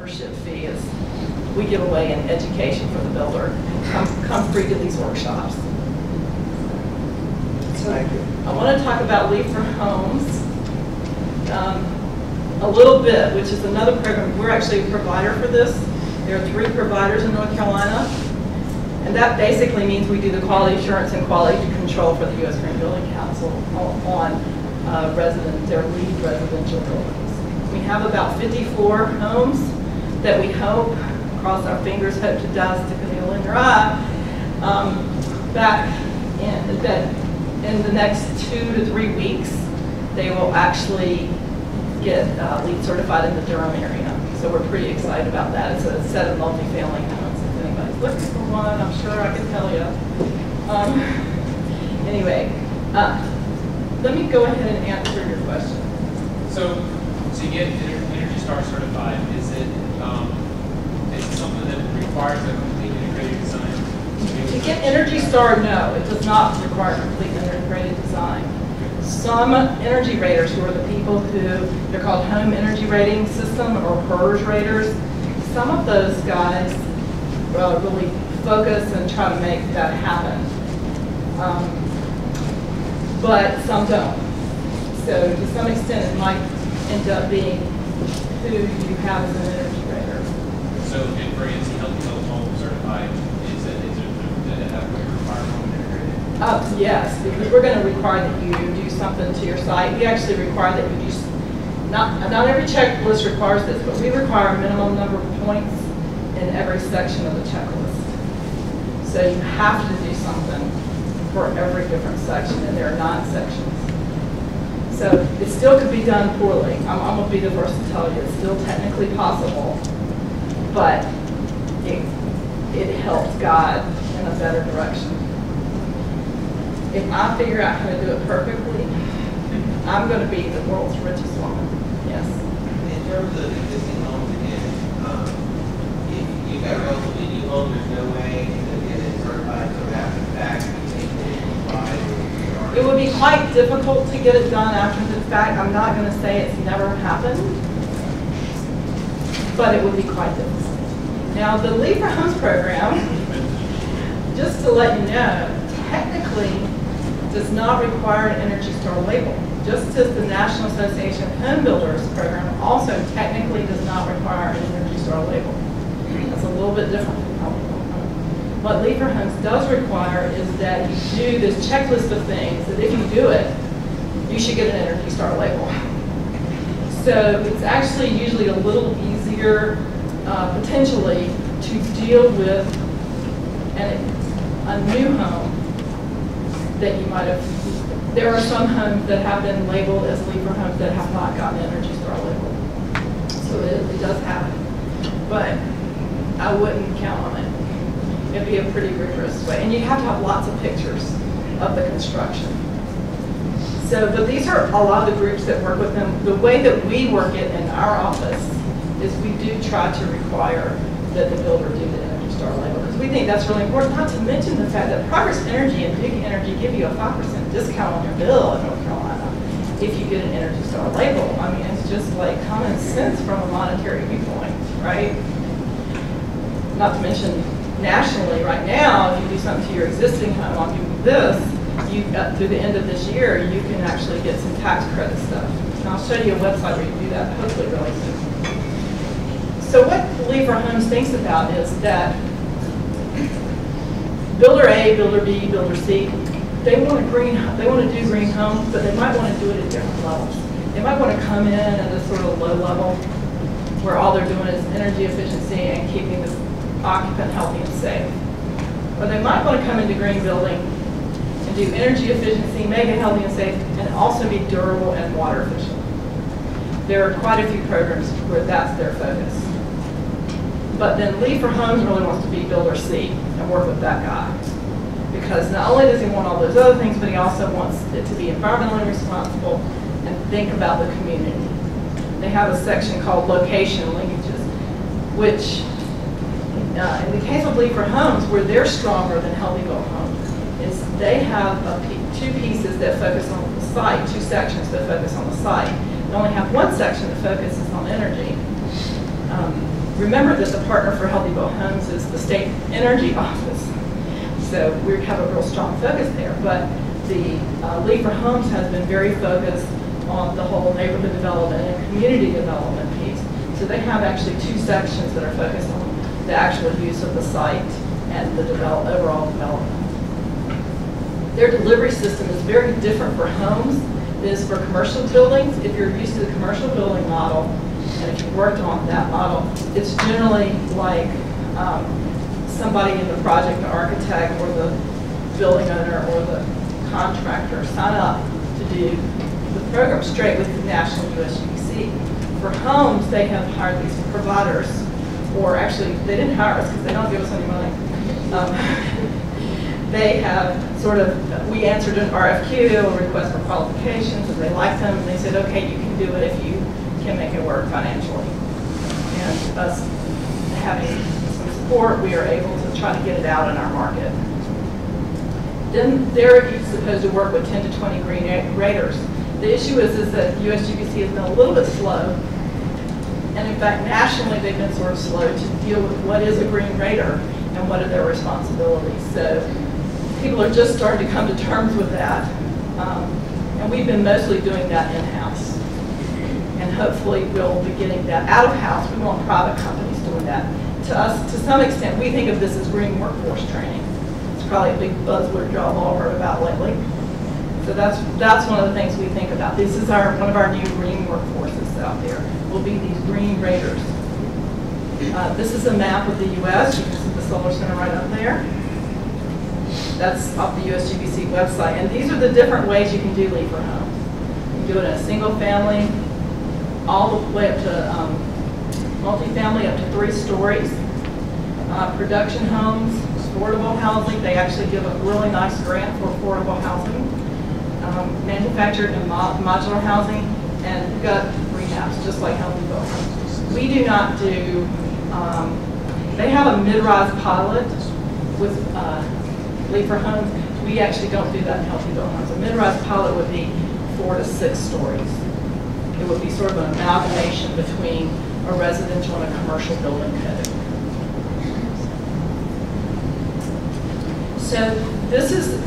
membership fee is we give away an education for the builder. Come free to these workshops. Thank you. I want to talk about Leave for Homes a little bit, which is another program. We're actually a provider for this. There are 3 providers in North Carolina, and that basically means we do the quality assurance and quality control for the U.S. Green Building Council on their lead residential buildings. We have about 54 homes that we hope, cross our fingers, hope to die, stick a needle in your eye, in the next 2 to 3 weeks, they will actually get LEED certified in the Durham area. So we're pretty excited about that. It's a set of multifamily homes. If anybody's looking for one, I'm sure I can tell you. Anyway, let me go ahead and answer your question. So to get Energy Star certified, is it something that requires a complete integrated design? To get Energy Star, no, it does not require complete integrated design. Some energy raters, who are the people who, they're called home energy rating system or PERS raters, some of those guys really focus and try to make that happen. But some don't. So to some extent it might end up being who you have as an energy rater. So for instance, Healthy Home certified, does it have to require home integrated? Yes, because we're going to require that you do something to your site. We actually require that you do, not every checklist requires this, but we require a minimum number of points in every section of the checklist. So you have to do something for every different section, and there are 9 sections. So it still could be done poorly. I'm going to be the first to tell you it's still technically possible, but it helps guide in a better direction. If I figure out how to do it perfectly, I'm going to be the world's richest woman. Yes. In terms of existing homes again, if you've got a relatively new home, there's no way to get it certified, so after the fact, it would be quite difficult to get it done after the fact. I'm not going to say it's never happened, but it would be quite difficult. Now, the Leave for Homes program, just to let you know, technically does not require an Energy Star label. Just as the National Association of Home Builders program also technically does not require an Energy Star label. That's a little bit different from Healthy Home. What Leave for Homes does require is that you do this checklist of things that if you do it, you should get an Energy Star label. So it's actually usually a little easier potentially to deal with a new home that you might have. There are some homes that have been labeled as Leave for Homes that have not gotten an Energy Star label. So it does happen. But I wouldn't count on it. It'd be a pretty rigorous way. And you have to have lots of pictures of the construction. So, but these are a lot of the groups that work with them. The way that we work it in our office is we do try to require that the builder do the Energy Star label. Because we think that's really important, not to mention the fact that Progress Energy and Big Energy give you a 5% discount on your bill in North Carolina if you get an Energy Star label. I mean, it's just like common sense from a monetary viewpoint, right? Not to mention nationally right now, if you do something to your existing home, I'll give you this, through the end of this year, you can actually get some tax credit stuff. And I'll show you a website where you can do that hopefully really soon. So what Leave for Homes thinks about is that Builder A, Builder B, Builder C, they want to do green homes, but they might want to do it at different levels. They might want to come in at a sort of low level where all they're doing is energy efficiency and keeping the occupant healthy and safe. Or they might want to come into green building and do energy efficiency, make it healthy and safe, and also be durable and water efficient. There are quite a few programs where that's their focus. But then Leave for Homes really wants to be Builder C and work with that guy. Because not only does he want all those other things, but he also wants it to be environmentally responsible and think about the community. They have a section called Location Linkages, which in the case of Leave for Homes, where they're stronger than Healthy Built Homes, is they have two pieces that focus on the site, 2 sections that focus on the site. They only have 1 section that focuses on energy. Remember that the partner for Healthy Built Homes is the state energy office. So we have a real strong focus there. But the League for Homes has been very focused on the whole neighborhood development and community development piece. So they have actually two sections that are focused on the actual use of the site and the overall development. Their delivery system is very different for homes than it is for commercial buildings. If you're used to the commercial building model, and if you've worked on that model, it's generally like somebody in the project, the architect or the building owner or the contractor sign up to do the program straight with the national USGBC. For homes, they have hired these providers, or actually, they didn't hire us because they don't give us any money. They have sort of, we answered an RFQ, a request for qualifications, and they liked them, and they said, okay, you can do it if you can make it work financially. And us having some support, we are able to try to get it out in our market. Then they're supposed to work with 10 to 20 green raters. The issue is that USGBC has been a little bit slow, and in fact, nationally, they've been sort of slow to deal with what is a green rater and what are their responsibilities. So people are just starting to come to terms with that, and we've been mostly doing that in-house. And hopefully we'll be getting that out of house. We want private companies doing that. To us, to some extent, we think of this as green workforce training. It's probably a big buzzword y'all all heard about lately. So that's one of the things we think about. This is one of our new green workforces out there. Will be these green raters. This is a map of the U.S. You can see the solar center right up there. That's off the USGBC website. And these are the different ways you can do League for Homes. You can do it in a single family, all the way up to multifamily, up to 3 stories. Production homes, affordable housing. They actually give a really nice grant for affordable housing. Manufactured and modular housing, and we've got rehabs, just like Healthy Built Homes. We do not do, they have a mid-rise pilot with League for Homes. We actually don't do that in Healthy Built Homes. A mid-rise pilot would be 4 to 6 stories. It would be sort of an amalgamation between a residential and a commercial building code. So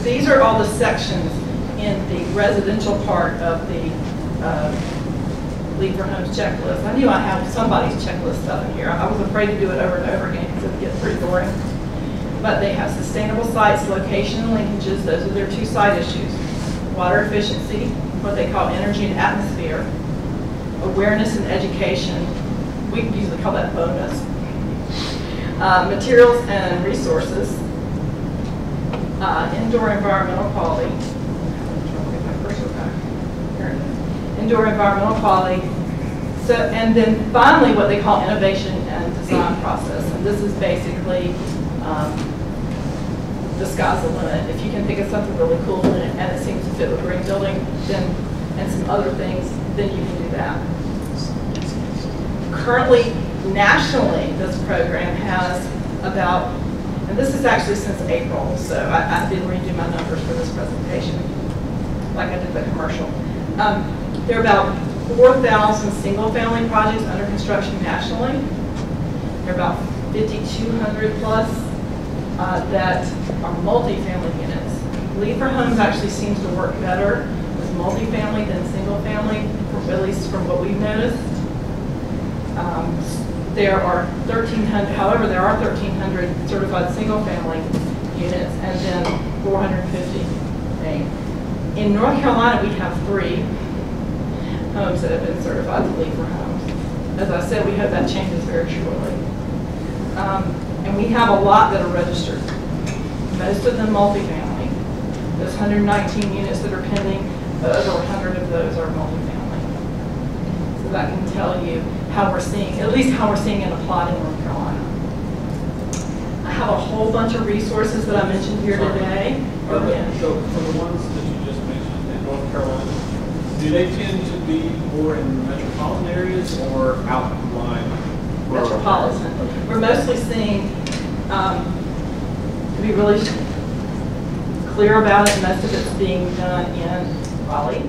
these are all the sections in the residential part of the League for Homes checklist. I knew I had somebody's checklist stuff in here. I was afraid to do it over and over again because it would get pretty boring. But they have sustainable sites, location, and linkages. Those are their 2 site issues. Water efficiency, what they call energy and atmosphere. Awareness and education. We usually call that bonus. Materials and resources. Indoor environmental quality. Indoor environmental quality. So, and then finally what they call innovation and design process. And this is basically the sky's the limit. If you can think of something really cool and it seems to fit with green building, then and some other things, then you can do that. Currently, nationally, this program has about, and this is actually since April, so I didn't redo my numbers for this presentation, like I did the commercial. There are about 4,000 single-family projects under construction nationally. There are about 5,200 plus that are multifamily units. League for Homes actually seems to work better with multifamily than single-family, at least from what we've noticed. There are 1,300, however, there are 1,300 certified single-family units, and then 450 in North Carolina, we have 3 homes that have been certified to League for Homes. As I said, we hope that changes very shortly. And we have a lot that are registered. Most of them multifamily. Those 119 units that are pending, over 100 of those are multifamily. So that can tell you how we're seeing, at least how we're seeing it applied in North Carolina. I have a whole bunch of resources that I mentioned here today. So for the ones that you just mentioned in North Carolina, do they tend to be more in metropolitan areas or outlying? Metropolitan. Okay. We're mostly seeing, to be really clear about it, most of it's being done in Raleigh.